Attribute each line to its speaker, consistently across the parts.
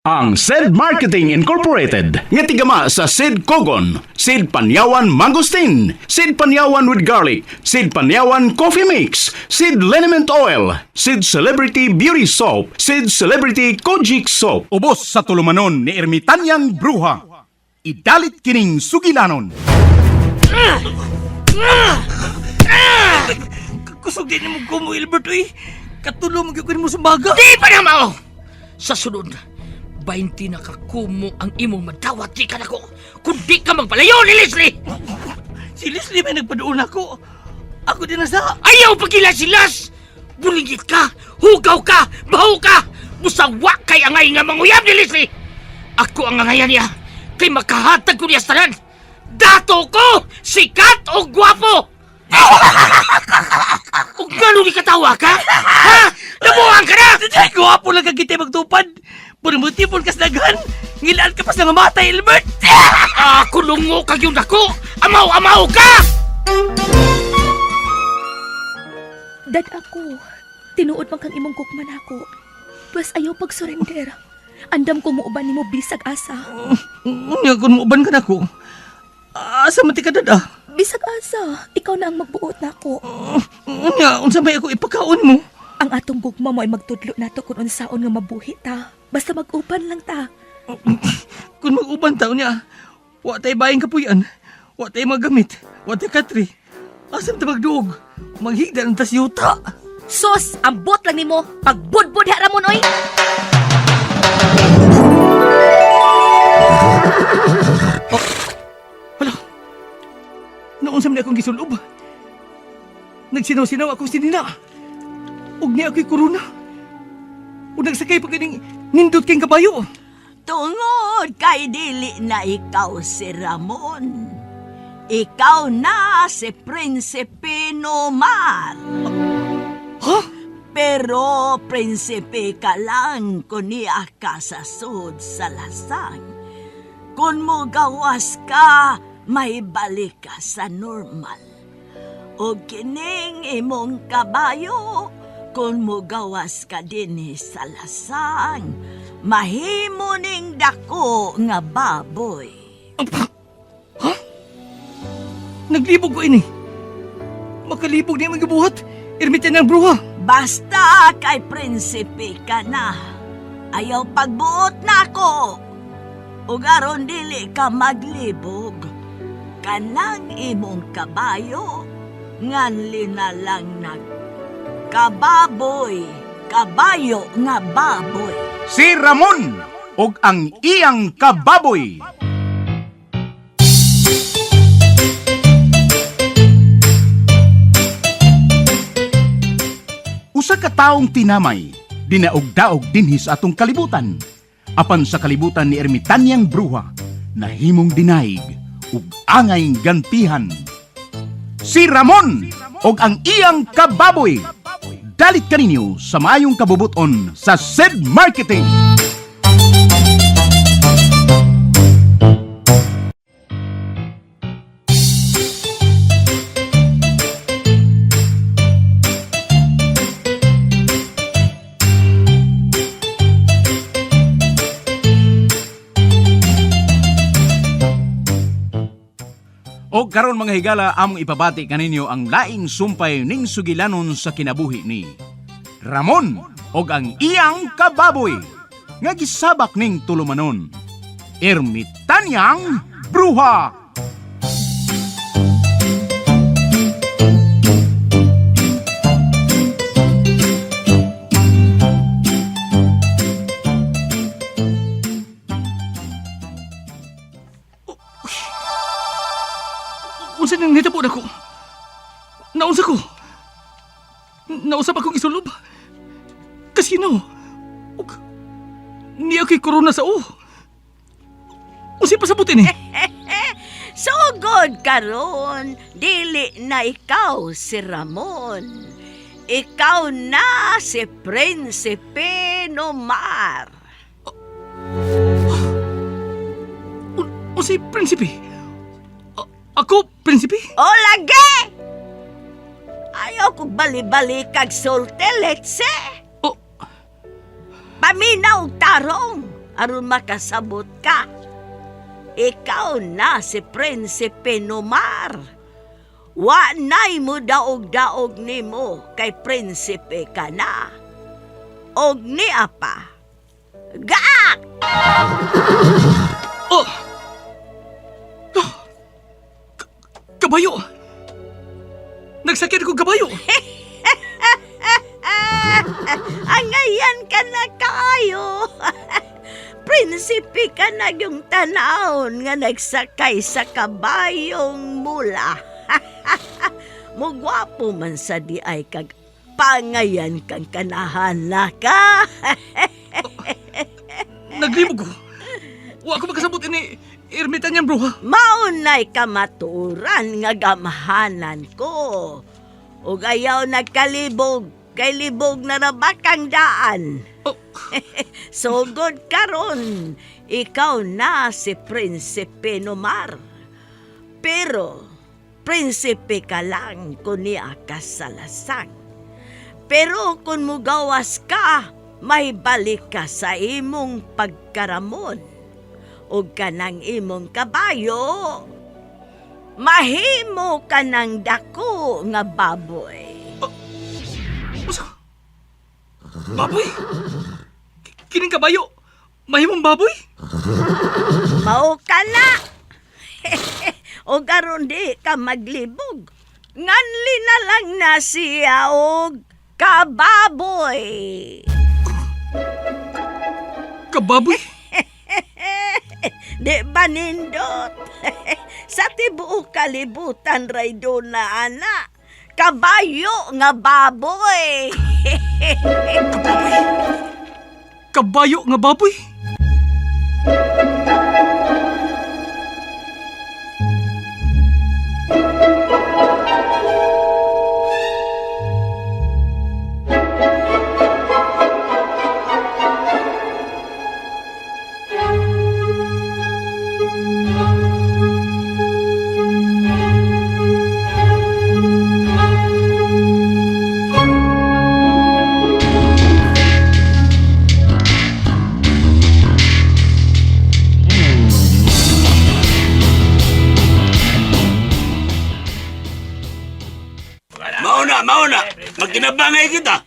Speaker 1: Ang SED Marketing Incorporated nga tigama sa SED Kogon, SED Panyawan Mangosteen, SED Panyawan with Garlic, SED Panyawan Coffee Mix, SED Liniment Oil, SED Celebrity Beauty Soap, SED Celebrity Kojic Soap. Ubos sa tulumanon ni Ermitanyang Bruha. Idalit kining sugilanon.
Speaker 2: Kusog din mo ko mo, Albert, uy. Katulong mo sa baga.
Speaker 3: Di pa na mao! Sa sunod, 20 na kakumo ang imong madawat di ka na ko. Kung di ka magpalayo ni Leslie!
Speaker 2: Si Leslie may nagpadoon ako. Ako din nasa...
Speaker 3: Ayaw pagilasilas! Buligit ka, hugaw ka, baho ka! Musawa kay angay nga manguyab ni Leslie! Ako ang angayan niya, kay makahatag ko niya sa tanan. Dato ko, sikat o gwapo! Kung gano'n di katawa ka? Ha? Nabuhan ka na!
Speaker 2: Ay, guwapo lang kang kita magtupad. Puro mo tipon ka sa daghan. Ngilaan ka pa sa mamatay, Albert.
Speaker 3: Kulungo kag yung dako! Amaw-amaw ka!
Speaker 4: Dad ako, tinuod man kang imong kukman ako. Plus ayaw pag-surrender. Andam ko muuban ni mo bisag asa.
Speaker 2: Unya, kung muuban ka na ko. Asa mati ka dada?
Speaker 4: Bisag asa, ikaw na ang magbuot na ako.
Speaker 2: Unya, unsa may ako ipakaon mo?
Speaker 4: Ang atong gugma mo ay magtudlo nato kung unsaon nga mabuhi ta. Basta mag-uban lang ta.
Speaker 2: Kung mag-uban taon niya, wa tayo bayang kapuyan, wa tayo magamit, wa tayo katri. Asam ta magduog, maghigda ng tasyuta.
Speaker 4: Sos, ambot lang nimo pagbudbud ha Ramon oy.
Speaker 2: Hala, naunsam na akong gisulob. Nagsinaw-sinaw akong sinina. Ug niya ako'y korona. Ug nagsakay pa kaning nindot kayong kabayo.
Speaker 5: Tungod kay dili na ikaw si Ramon. Ikaw na si Prinsipe Nomar.
Speaker 2: Ha?
Speaker 5: Pero prinsipe ka lang kung niya ka sa sud sa lasang. Kung mo gawas ka, may balik ka sa normal. O kining imong kabayo, kung mo gawas ka din sa lasang, mahimo ning dako nga baboy.
Speaker 2: Ha? Naglibog ko ini. Makalibog niya magabuhat. Ermitan ng bruha.
Speaker 5: Basta kay prinsipe ka na. Ayaw pagbuot na ako. Ug aron dili ka maglibog. Kanang imong kabayo, nganli na lang kababoy, kabayo nga baboy.
Speaker 1: Si Ramon og ang iyang kababoy. Usa ka taong tinamay, dinaog-daog dinhi sa atong kalibutan. Apan sa kalibutan ni Ermitanyang Bruha, nahimong dinaig ug angay gantihan. Si Ramon og ang iyang kababoy. Dalit kaninyo sa maayong kabubuton sa SED Marketing. O karon mga higala, among ipabati kaninyo ang laing sumpay ning sugilanon sa kinabuhi ni Ramon og ang iyang kababoy nga gisabak ning tulumanon, Ermitanyang Bruha.
Speaker 2: Unsa nang nitabo na ko? Naunsa ko? Nausap akong isulob. Kasino? Ug niya kay korona sa o. Unsa pasabutin eh?
Speaker 5: Sugod karon, dili na ikaw si Ramon. Ikaw na si Prinsipe Nomar.
Speaker 2: Unsa prinsipe? Ako, prinsipe?
Speaker 5: O lagi! Ayaw ko bali-bali kag sulteletse.
Speaker 2: Oh,
Speaker 5: Paminaw tarong. aron makasabot ka. Ikaw na si Prinsipe Nomar. Wa nay mo daog-daog nimo kay Prinsipe ka na. Og niya pa. Gaak!
Speaker 2: Oh! Oh! Kabayo! Nagsakit ko kabayo!
Speaker 5: Angayan ka na kayo. Prinsipe ka na yung tanawon nga nagsakay sa kabayong mula. Mugwapo man sa di ay kag pangayan kang kanahan na ka.
Speaker 2: Naglimog ko! Wa ko magkasabot ini ermita niyang bruha!
Speaker 5: Maunay kamaturan nga gamahanan ko. Ug ayaw nagkalibog, kay libog na rabakang daan.
Speaker 2: Oh!
Speaker 5: Sugod karon, ikaw na si Prinsipe Nomar. Pero, prinsipe ka lang kung niya ka sa lasang. Pero kung mugawas ka, may balik ka sa imong pagkaramon. O kanang imong kabayo, mahimo ka ng dako nga baboy.
Speaker 2: Usa? Baboy? Kining kabayo? Mahimong baboy?
Speaker 5: Mao ka na! O garon di ka maglibog. Nganli na lang na siya og kababoy.
Speaker 2: Kababoy?
Speaker 5: Di ba nindot? Sa tibuok kalibutan ray do na ana. Kabayo nga baboy.
Speaker 2: Kabayo nga baboy?
Speaker 6: Mauna, magkinabangay kita.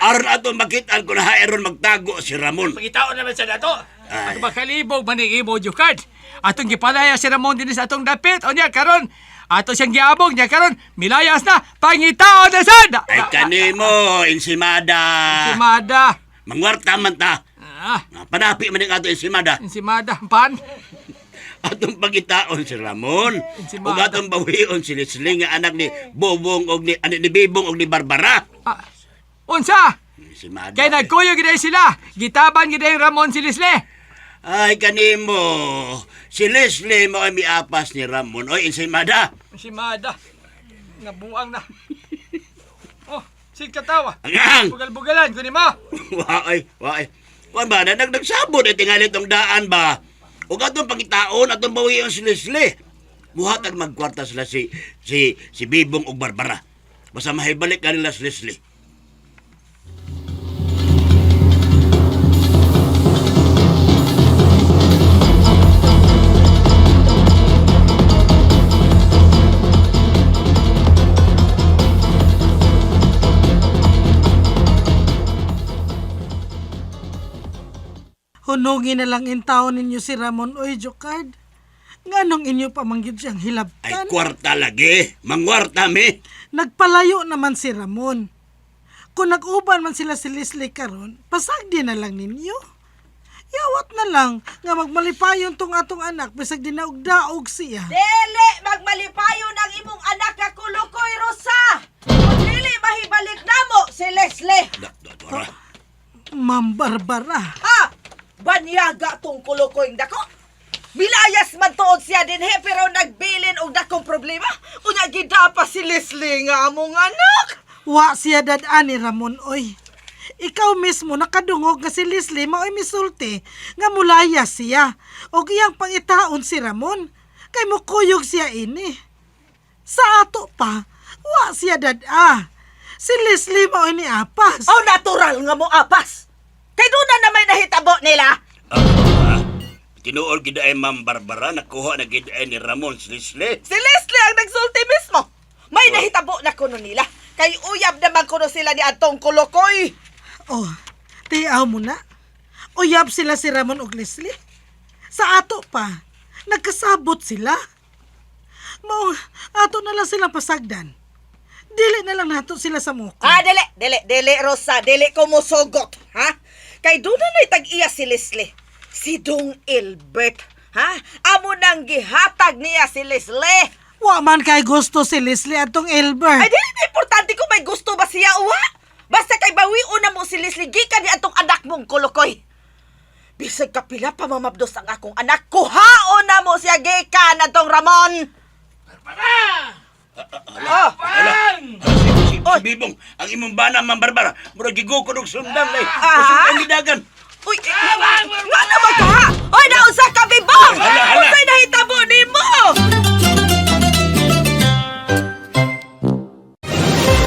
Speaker 6: Aron ato makitaan kung nahaeron magtago si Ramon.
Speaker 3: Pangitaon naman sa dato.
Speaker 2: Ako makalibog maningimo jukad. Atong gipalaya si Ramon din sa atong dapit. O niya karon, ato siyang giabog niya karon, milayas na, pangitaon na sad!
Speaker 6: Ay kanimo, insimada.
Speaker 2: Insimada.
Speaker 6: Mangwarta man ta.
Speaker 2: Ah,
Speaker 6: Panapi man ato insimada.
Speaker 2: insimada. Pan?
Speaker 6: Atong pagitaon si Ramon.
Speaker 2: Insimada.
Speaker 6: Ug atong bawion si Leslie nga anak ni Bobong og ni Bibong og ni Barbara.
Speaker 2: Ah, unsa?
Speaker 6: Insimada.
Speaker 2: Kay nagkuyo giday sila. Gitaban giday Ramon si Leslie.
Speaker 6: Ay kanimo, si Leslie mo ay miapas ni Ramon. Oy, insimada.
Speaker 2: Insimada. Nabuang na. Oh, sig katawa.
Speaker 6: Angang!
Speaker 2: Bugal-bugalan kunin mo.
Speaker 6: Waay. Kuan ba, nagsabot ay tingali tong daan ba? O atong pangitaon, atong bawiyon si Leslie. Buhat ang magkwarta sila si Bibong ug Barbara. Basta mahibalik ka nila si Leslie.
Speaker 7: Hunugin na lang in taon ninyo si Ramon oy Jokard. Nganong inyo pa manggid siyang
Speaker 6: Ay
Speaker 7: hilabtan?
Speaker 6: kwarta lagi, mangwarta mi.
Speaker 7: Nagpalayo naman si Ramon. Kung nag-uban man sila si Leslie karon, pasagdi na lang ninyo. Yawat na lang nga magmalipayon tong atong anak bisag dinaog-daog siya.
Speaker 5: Dili magmalipayo ng imong anak nga kulukoy Rosa. Kung dili mahibalik namo si Leslie.
Speaker 6: Dora.
Speaker 7: Ma'am Barbara.
Speaker 8: Ha! Banyaga tong kulukoy dako. Bilayas man tuod siya din pero nagbilin og dakong problema. Unya gidapa si Leslie nga among anak.
Speaker 7: Wa siya dad-an ni Ramon oy. Ikaw mismo nakadungog nga si Leslie mao'y misulti nga mulaya siya. O iyang pangitaon si Ramon. Kay mukuyog siya ini. Sa ato pa, wa siya dad-a. Si Leslie mao'y ni apas.
Speaker 8: Oh, natural nga mo apas. Kay doon na may nahitabo nila.
Speaker 6: tinuod gid ay Ma'am Barbara nakuha na gid ay ni Ramon si Leslie.
Speaker 8: Si Leslie ang nagsulti mismo. May nahitabo na kuno nila. Kay uyab naman kuno sila ni Atong Kolokoy.
Speaker 7: Oh, tiyaw mo na. Uyab sila si Ramon ug Leslie. Sa ato pa, nagkasabot sila. Mao, ato na lang silang pasagdan. Dili na lang nato sila sa muko.
Speaker 8: Dili, Rosa. Dili ko musugot, ha? Kay doon na tag-iya si Leslie. Si Dong Elbert, ha? Amo nang gihatag niya si Leslie.
Speaker 7: Wa man kay gusto si Leslie atong Elbert.
Speaker 8: Ay, dili na importante kung may gusto ba siya, uwa? Basta kay bawion na mo si Leslie, gikan ni atong anak mong Kolokoy. Bisag kapila pa mamabdos ang akong anak, kuhaon na mo siya gikan atong Ramon.
Speaker 6: Hala. Si Bibong, ang imong bana Ma'am Barbara, murag gigukod og sundan lay.
Speaker 8: Ah?
Speaker 6: Ang gidagan.
Speaker 8: Uy, nga naman ka, ha? Uy, nausa ka, Bibong!
Speaker 6: Hala.
Speaker 8: Unsay nahitabo ni mo?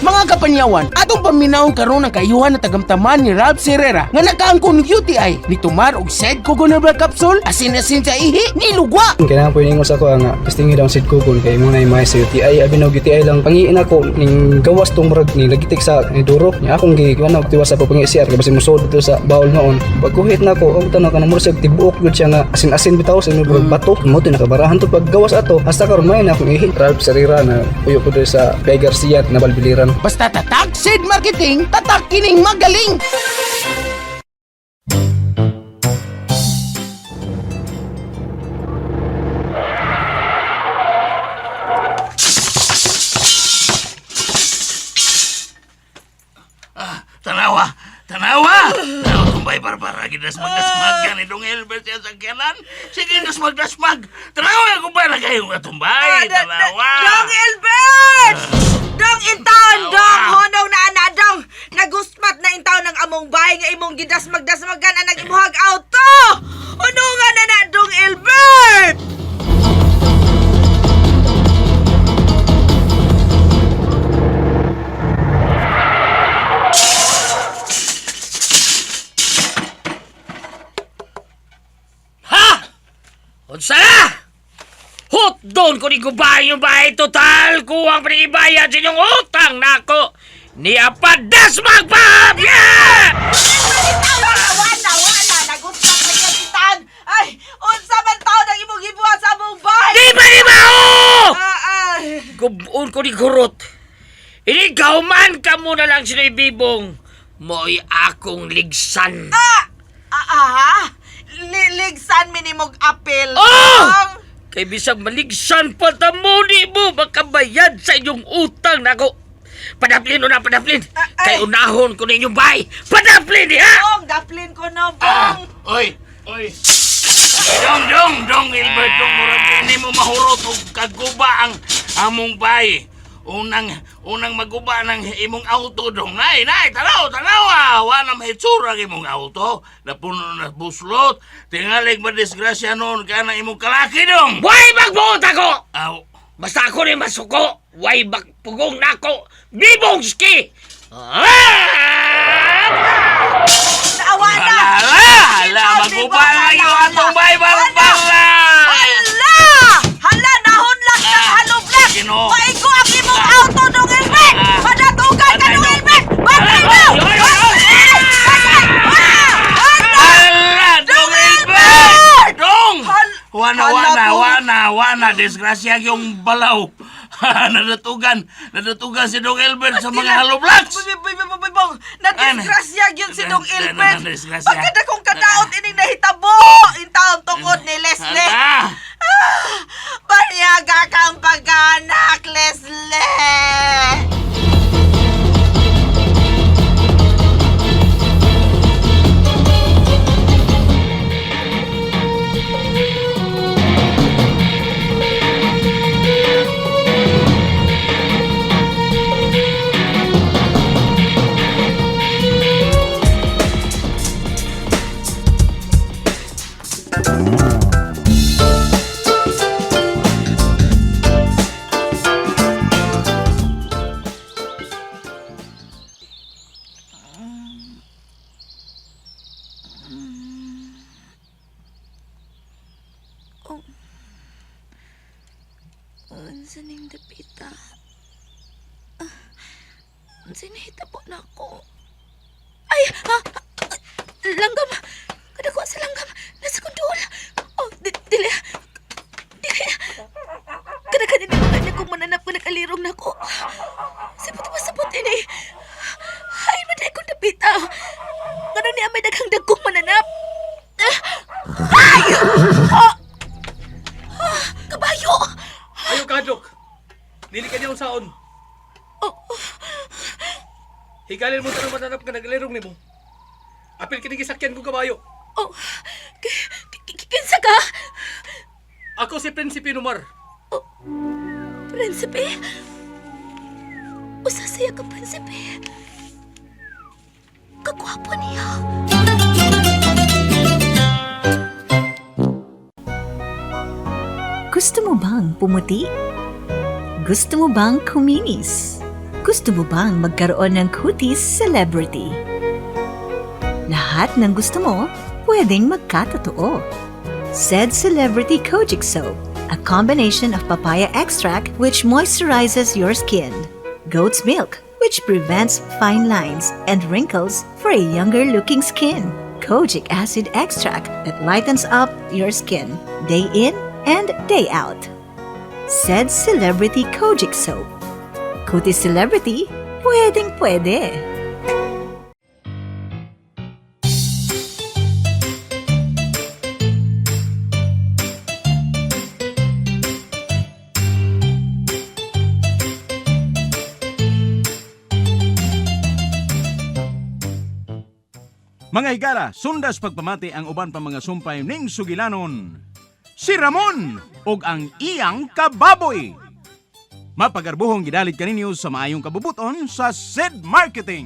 Speaker 9: Mga kapanyawan, atong paminawon karon ang kayuhan na tagamtaman ni Ralph Serrera nga nakaangkon UTI ni tumar og Sed Cogonal Capsule asin-asin sa ihi ni lugwa.
Speaker 10: Kailangan po ingos ako nga testingi daw Sid Kugon kay muna yung mga sa UTI abi na UTI lang pangiin ako ning gawas tong murag ni lagitik sa ni duro nya akong giwan og tiwas sa pangisiar kay basin musod dito sa bawl noon pagkuhit na ako og tanaw kanang murag tibuok gud siya nga asin-asin bitaw sa murag bato mo to nakabarahan to paggawas ato hasta karon may na akong ihi Ralph Serrera na puyo ko sa Pay Garcia na Balbiliran.
Speaker 9: Basta tatak Sed Marketing, tatak kining magaling.
Speaker 3: Tanawa! Tanawa, tumbay Barbara, ginasmag-dasmag ni Dong Elbert siya sa kyanan. Sige, dasmag-dasmag. Tanawa, kung ba na kayong natumbay? Tanawa!
Speaker 8: Dong Elbert! Dong intaon, Dong! Honaw na ana, Dong! Nagusmat na intaon ng among bahay nga imong gidasmag-dasmagan ang nag-imuhag auto! Ano nga na, Dong Elbert!
Speaker 3: Unsa na? Hot doon ko ni gubay yung bahay total. Kuwang panigibayad sa inyong utang na ako. Niya pa dasmag pa! Yeah!
Speaker 8: Wala, nagusmat na kapitan! Ay, unsa man taon ang imong gibuhat sa among bahay!
Speaker 3: Di ba, oh!
Speaker 8: Ay!
Speaker 3: Gubon ko ni Gurot. Iligaw man ka muna lang sila ibibong. Mo'y akong ligsan.
Speaker 8: Liligsan minimog apel.
Speaker 3: Oh! Kay bisag maligsan pa tamuni mo makabayad sa inyong utang nako. Padaplin o na, padaplin. Kay unahon ko ninyong bay. Padaplin di ha?
Speaker 8: Bong, daplin ko na, Bong.
Speaker 3: Oy. Dong, Gilbert, dong, murag ini mo mahurot o kaguba ang among bay. Unang maguba ng imong auto dong. Nay, tanaw. Wala mahitsura ang imong auto. Napuno na buslot. Tingalig madisgrasya noon ka ng imong kalaki dong. Way magbuot ako! Basta ako ni masuko. Way magpugong nako. Bibongski!
Speaker 8: Naawa na!
Speaker 3: Hala, maguba na yung atong bay, Barbara!
Speaker 8: Hala, nahunlak ng halublat!
Speaker 3: Sino?
Speaker 8: Maigo ang imong auto, Dong Elbert! Padatugan ka, Dong Elbert! Bagay mo!
Speaker 3: Hala, Dong Elbert! Dong! Wana, disgrasya yung balaw. Nadatugan si Dong Elbert sa mga haloblats.
Speaker 8: Bong, nadisgrasya yun si Dong Elbert.
Speaker 3: Nadisgrasya.
Speaker 8: Pagkada kong kadaot ining nahitabo! Intaon tungod ni Leslie. Banyaga kang pag-anak, Leslie!
Speaker 4: Unsa ning dapita? Sinihita po na ako. Ay! Langgam! Kadako sa langgam! Nasa kundol! Oh, dili! Dili! Kadakanin na mga anak kong mananap ko nakalirong na ako. Sabot ini! Ay, maday kong dapita! Ganun niya may daghang dagkong mananap! Ay! Kabayo!
Speaker 2: Ayaw kadlok! Dili ka niya saon. Higalin mo tanong mananap ka naglirong nimo. Apil kini gisakyan ko kabayo.
Speaker 4: Oh, kinsa ka?
Speaker 2: Ako si Prinsipe Numar.
Speaker 4: Prinsipe? Usa siya ka, Prinsipe. Kagwapo niya.
Speaker 11: Gusto mo bang pumuti? Gusto mo bang kuminis? Gusto mo bang magkaroon ng kutis celebrity? Lahat ng gusto mo, pwedeng magkatotoo. Said Celebrity Kojic Soap, a combination of papaya extract which moisturizes your skin, goat's milk, which prevents fine lines and wrinkles for a younger-looking skin, kojic acid extract that lightens up your skin day in and day out. Said Celebrity Kojic Soap. Kutis Celebrity, pwedeng pwede.
Speaker 1: Mga higala, sundas pagpamati ang uban pa mga sumpay ning sugilanon. Si Ramon ug ang iyang kababoy. Mapagarbuhong gidalit kaninyo sa maayong kabubuton sa SED Marketing.